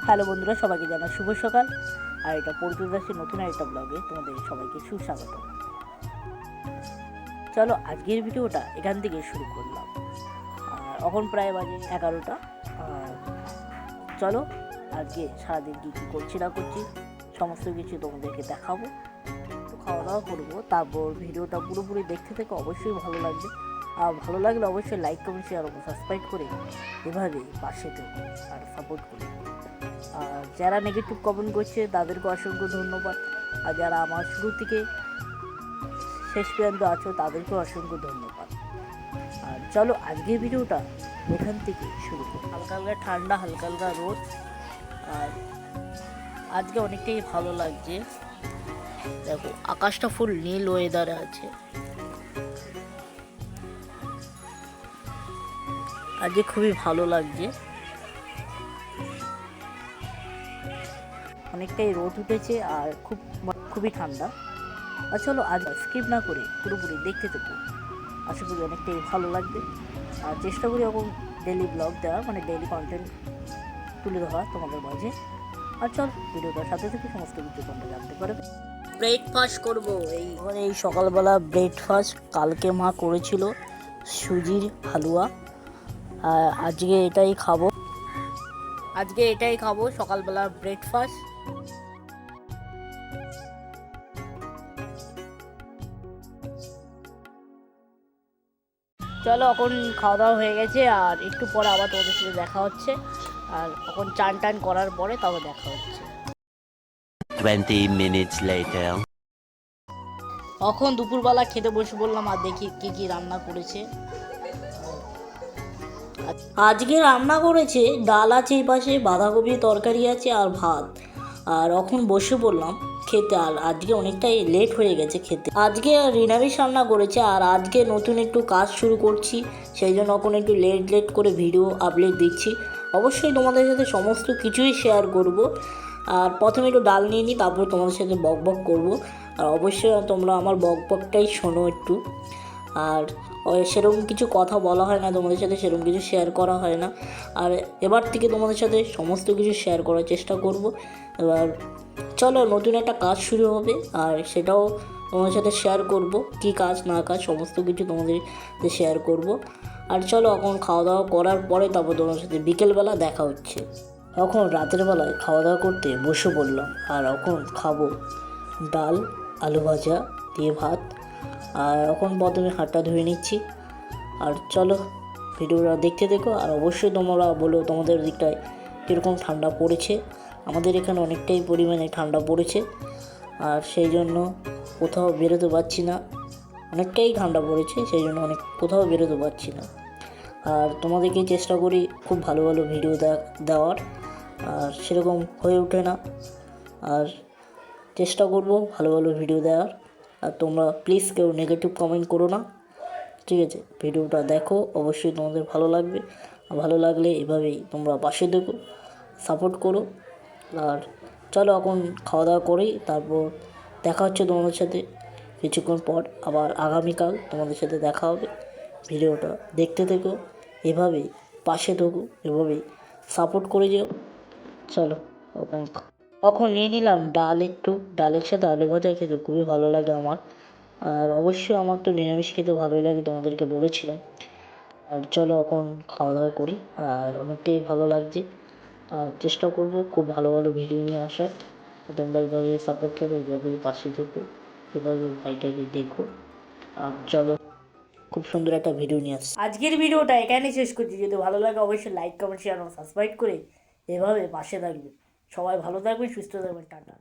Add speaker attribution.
Speaker 1: Hello বন্ধুরা, সবাইকে জানাই শুভ সকাল। আর এটা পরিচিত নতুন একটা ব্লগে তোমাদের সবাইকে সুস্বাগত। চলো আজকের ভিডিওটা এখান থেকে শুরু করলাম। এখন প্রায় বাজে 11টা। চলো আজকে সারাদিন কী কী করছি না করছি সমস্ত কিছু তোমাদেরকে দেখাবো। একটু খাওয়া দাওয়া করবো, তারপর ভিডিওটা পুরোপুরি দেখতে থেকে অবশ্যই ভালো লাগবে। আর ভালো লাগলে অবশ্যই লাইক কমেন্ট শেয়ার এবং সাবস্ক্রাইব করে এভাবে পাশে থেকো আর সাপোর্ট করো। আর যারা নেগেটিভ কমেন্ট করছে তাদেরকে অসংখ্য ধন্যবাদ। আর যারা আমার শুরু থেকে শেষ পর্যন্ত আছো তাদেরকেও অসংখ্য ধন্যবাদ। আর চলো আজকের ভিডিওটা এখান থেকে শুরু করি। হালকা হালকা ঠান্ডা, হালকা হালকা রোদ। আর আজকে অনেকটাই ভালো লাগছে। দেখো আকাশটা ফুল নীল ওয়েদারে আছে। আজকে খুবই ভালো লাগছে। অনেকটাই রোদ উঠেছে আর খুবই ঠান্ডা। আর চলো আজ স্কিপ না করে পুরোপুরি দেখতে থাকো। আশা করি অনেকটাই ভালো লাগবে। আর চেষ্টা করি এখন ডেইলি ব্লগ দেওয়া, মানে ডেইলি কন্টেন্ট তুলে ধরা তোমাদের মাঝে। আর চল ভিডিওটার সাথে থেকে সমস্ত কিছু তোমরা জানতে পারবে। ব্রেকফাস্ট করবো এই সকালবেলা ব্রেকফাস্ট কালকে মা করেছিল সুজির হালুয়া। আজকে এটাই খাবো সকালবেলা ব্রেকফাস্ট। চলো এখন খাওয়া দাওয়া হয়ে গেছে, আর একটু পরে আবার তোমাদের সাথে দেখা হচ্ছে। আর এখন চান টান করার পরে তবে দেখা হচ্ছে।
Speaker 2: 20 minutes later.
Speaker 1: এখন দুপুরবেলা খেতে বসে বললাম, আর দেখি কি কি রান্না করেছে। আজকে রান্না করেছে ডাল আছে, এই পাশে বাঁধাকপি তরকারি আছে আর ভাত। আর এখন বসে বললাম খেতে। আর আজকে অনেকটাই লেট হয়ে গেছে খেতে। আজকে নিরামিষ রান্না করেছে। আর আজকে নতুন একটু কাজ শুরু করছি, সেই জন্য এখন একটু লেট করে ভিডিও আপলোড দিচ্ছি। অবশ্যই তোমাদের সাথে সমস্ত কিছুই শেয়ার করব। আর প্রথমে একটু ডাল নিয়ে নিই, তারপর তোমাদের সাথে বক করব। আর অবশ্যই তোমরা আমার বকটাই শোনো একটু। আর সেরকম কিছু কথা বলা হয় না তোমাদের সাথে, সেরকম কিছু শেয়ার করা হয় না। আর এবার থেকে তোমাদের সাথে সমস্ত কিছু শেয়ার করার চেষ্টা করব। এবার চলো নতুন একটা কাজ শুরু হবে, আর সেটাও তোমাদের সাথে শেয়ার করব। কি কাজ না কাজ সমস্ত কিছু তোমাদের সাথে শেয়ার করব। আর চলো এখন খাওয়া দাওয়া করার পরে তারপর তোমাদের সাথে বিকেলবেলা দেখা হচ্ছে। এখন রাতের বেলায় খাওয়া দাওয়া করতে বসে পড়লাম। আর এখন খাবো ডাল, আলু ভাজা দিয়ে ভাত। আর এখন প্রথমে হাতটা ধুয়ে নিচ্ছি। আর চলো ভিডিওটা দেখতে দেখো। আর অবশ্যই তোমরা বলো তোমাদের দিকটায় কীরকম ঠান্ডা পড়েছে। আমাদের এখানে অনেকটাই পরিমাণে ঠান্ডা পড়েছে। আর সেই জন্য কোথাও বেরোতে পারছি না। অনেকটাই ঠান্ডা পড়েছে, সেই জন্য কোথাও বেরোতে পারছি না। আর তোমাদেরকে চেষ্টা করি খুব ভালো ভালো ভিডিও দেওয়ার, আর সেরকম হয়ে ওঠে না। আর চেষ্টা করব ভালো ভালো ভিডিও দেওয়ার। আর তোমরা প্লিজ কেউ নেগেটিভ কমেন্ট করো না, ঠিক আছে? ভিডিওটা দেখো, অবশ্যই তোমাদের ভালো লাগবে। আর ভালো লাগলে এভাবেই তোমরা পাশে দেখো, সাপোর্ট করো। আর চলো এখন খাওয়া দাওয়া করি, তারপর দেখা হচ্ছে তোমাদের সাথে কিছুক্ষণ পর। আবার আগামীকাল তোমাদের সাথে দেখা হবে। ভিডিওটা দেখতে থেকো, এভাবেই পাশে থেকো, এভাবেই সাপোর্ট করে যেও। চলো এখন নিয়ে নিলাম ডাল, একটু ডালের সাথে আলু ভাজা খেতে খুবই ভালো লাগে আমার। আর অবশ্যই আমার তো নিরামিষ খেতে ভালোই লাগে, তোমাদেরকে বলেছিলাম। আর চলো এখন খাওয়া দাওয়া করি। আর অনেকটাই ভালো লাগছে। আর চেষ্টা করবো খুব ভালো ভালো ভিডিও নিয়ে আসার। তোমরা এইভাবে সাপোর্ট করো, এইভাবে পাশে থেকো, এভাবে ভাইটাকে দেখো। আর চলো খুব সুন্দর একটা ভিডিও নিয়ে আসছি। আজকের ভিডিওটা এখানেই শেষ করছি। যদি ভালো লাগে অবশ্যই লাইক কমেন্ট শেয়ার এবং সাবস্ক্রাইব করে এভাবে পাশে থাকবে। সবাই ভালো থাকবে, সুস্থ থাকবেন। টাটা।